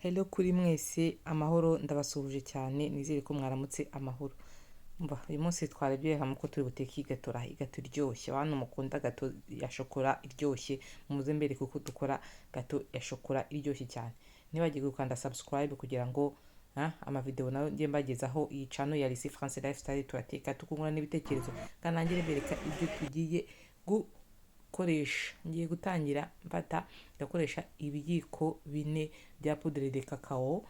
Hello kuri mwese, amahoro ndabasuhuje cyane, nizere ko mwaramutse amahoro. Uyu munsi twarabye hamwe ko turi buteke igato iryoshye. Abantu mukunda gato ya shokora iryoshye, muze mbere kuko dukora gato ya shokora iryoshye cyane. Ntibagiwe gukanda subscribe kugira ngo amavideo nayo njye mbagezaho. Iyi channel ya Lisi France Lifestyle turateka tukungurana n'ibitekerezo, kanangire bereka ibyo tugiye gukoresha. Ngiye gutangira ndakoresha ibiyiko 4 bya poudre de cacao.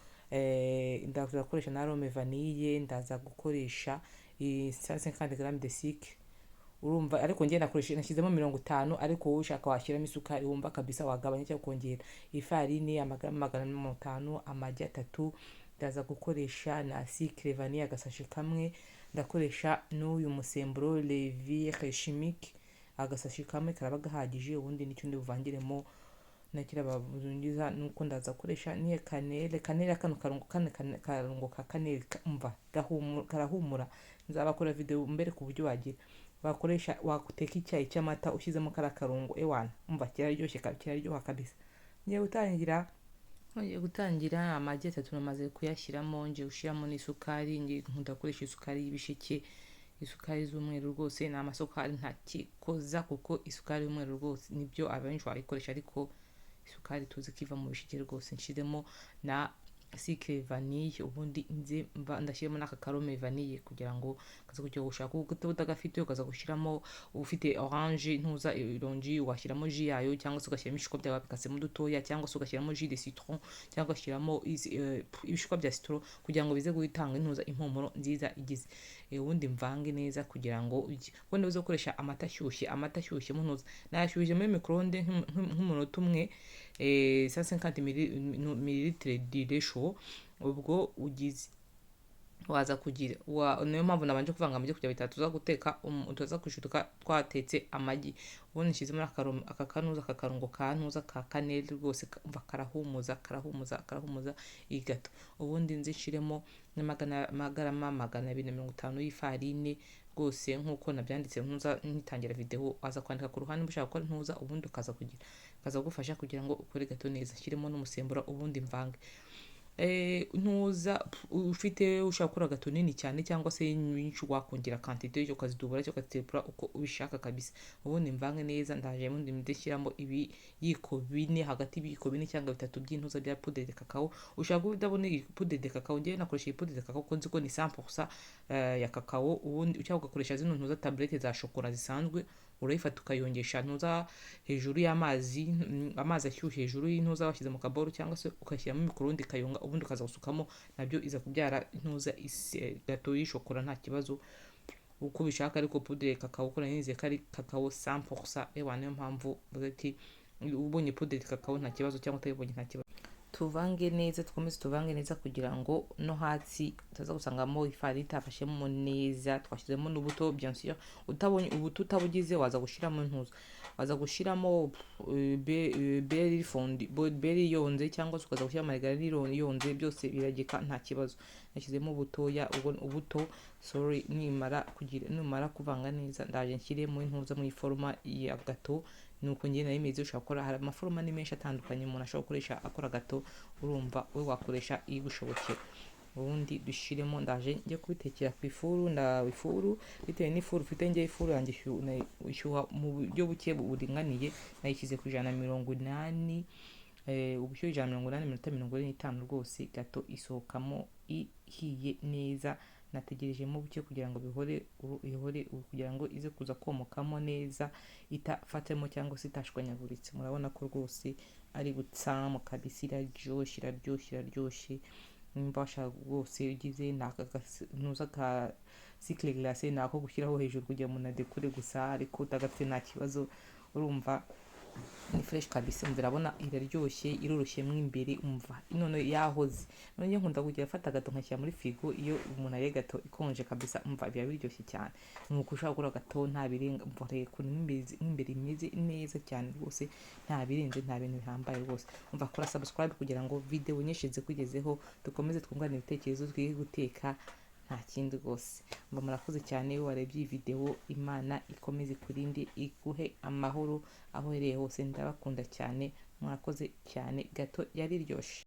Ndaza gukoresha na arome vanille, ndaza gukoresha 150 g de sucre. Urumva ariko ngiye nashyizemo 50, ariko wowe ushaka washyiramo isukari wumva kabisa wagabanya cyangwa kongera. Ifarini amagarama 500, amagi 3, ndaza gukoresha na sucre vanille agasashi kamwe, ndakoresha n'uyu musemburo levure chimique agasashi kamwe karaba gahagije. Ubundi nicyo ndi buvangiremo nakira babungiza nuko ndaza gukoresha ni kanele kano karungo ka kanele umva karahumura. Nzabakora video mbere ku buryo wagira bakoresha wakuteka icyayi cy'amata ushyizemo karungo ewana umva kiraryoha kabisa. Ngiye gutangira amagi 3 namaze kuyashyiramo, ngiye gushiramo n'isukari. Ngiye ndakoresha isukari y'ibisheke, isukari z'umweru rwose ni amasukari ntakikoza, kuko isukari y'umweru rwose nibyo abenshi bayikoresha, ariko isukari tuzi kiva mu bisheke rwose. Nshiremo na sucre vanille, ubundi nze ndashyiramo n'aka karome vanille kugira ngo kaza kujya gushaka utagafite ukaza gushiramo. Ufite orange ntuza ironji washyiramo ji yayo, cyangwa se ugashyiramo ibishishwa byawe bikasemo dutoya, cyangwa se ugashyiramo ji de citron, cyangwa ugashyiramo ibishishwa bya citron kugira ngo bize guhitanga intuza impumuro nziza igize. Ubundi mvange neza kugira ngo ubundi uze gukoresha amata ashyushye mu ntuza nayashyushye muri microonde nk'umunota umwe, 150 ml de lait chaud. Ubwo ugize waza kugira niyo mpamvu nabanje kuvanga amagi kugira bitatu tuza guteka tuza kushutuka twatetse amagi. Ubundi nshyizemo aka karungo ka ntuza ka kanele rwose umva karahumuza igato. Ubundi nzishiremo n'amagarama 250 y'ifarine rwose nkuko nabyanditse ntuza nkitangira video. Aza kwandika ku ruhande ushaka gukora ntuza, ubundi ukaza gufasha kugira ngo ukore gato neza. Shyiremo n'umusemburo ubundi mvange. Ntuza ufite ushaka gukora gato nini cyane cyangwa se nyinshi wakongera quantité yo ukazidubura cyo ukazitepura uko ubishaka kabisa. Ubundi mvange neza. Ndaje mundi ndishyiramo ibiyiko 4, hagati y'ibiyiko 4 cyangwa 3 by'intuza bya poudre de cacao. Ushaka udabona poudre de cacao, ngiye nakoresha poudre de cacao konzi ko ni 100% ya cacao. Ubundi ushaka ugakoresha zino ntuza tablette za shokora zisanzwe, urayifata ukayongesha ntuza hejuru y'amazi ashyushye hejuru y'intuza washyize mu kaboro, cyangwa se ukashyiramo microonde kayonga, ubundi ukaza gusukamo. Nabyo iza kubyara intuza gato y'ishokora nta kibazo uko ubishaka. Ariko poudre de cacao ko nanize kari cacao 100%, niyo mpamvu ati ubonye poudre de cacao nta kibazo, cyangwa utayibonye nta kibazo. Tuvange neza, tuvange neza kugira ngo no hasi utaza gusangamo ifarini itafashemo neza. Twashyizemo n'ubuto bien sûr, utabonye ubuto utabugize waza gushiramo ntuza, waza gushiramo berry fondue, berry yonze, cyangwa se ukaza gushyira margarine yonze, byose biragika nta kibazo. Nashyizemo ubutoya ubuto nimara kuvanga neza ndaje nshyire mu ntuza mu forma ya gato. Nuko ngiye nayimeze. Ushaka gukora hari amaforma ni menshi atandukanye umuntu ashobora gukoresha akora gato, urumva we wakoresha igushobokera. Ubundi dushiremo, ndaje njye kubitekera ku ifuru bitewe n'ifuru ufite. Njye ifuru yanjye ishyuha mu buryo buke buringaniye, nayishyize ku 180, ubushyuhe 180 minota 45 rwose. Gato isohokamo ihiye neza. Nategerejemo buke kugira ngo ihore kugira ngo ize kuza komokamo neza, itafatemo cyangwa se itashwanyaguritse. Murabona ko rwose ari gutsamo kabisa, iraryoshye. Nimba washaka rwose ugize ntuza ka cycle glacé nako gushyiraho hejuru kugira ngo unadekure gusa, ariko utagafite nta kibazo. Urumva ni fresh kabisa, mvirabona iraryoshye, iroroshye mo imbere umva none yahoze. None nkunda kugira afata gato nkashyira muri frigo. Iyo umuntu ariye gato ikonje kabisa umva biba biryoshye cyane. Nuko ushaka gukora gato nta birenga umva reko n'imbere imeze neza cyane rwose, nta birenze, nta bintu bihambaye rwose. Umva kora subscribe kugira ngo video nyinshi zikugezeho, dukomeze twungurane ibitekerezo, twige guteka nta kindi rwose. Mba murakoze cyane warebye iyi video. Imana ikomeze kurinde, iguhe amahoro aho uhereye hose. Ndabakunda cyane, murakoze cyane. Gato yari iryoshye.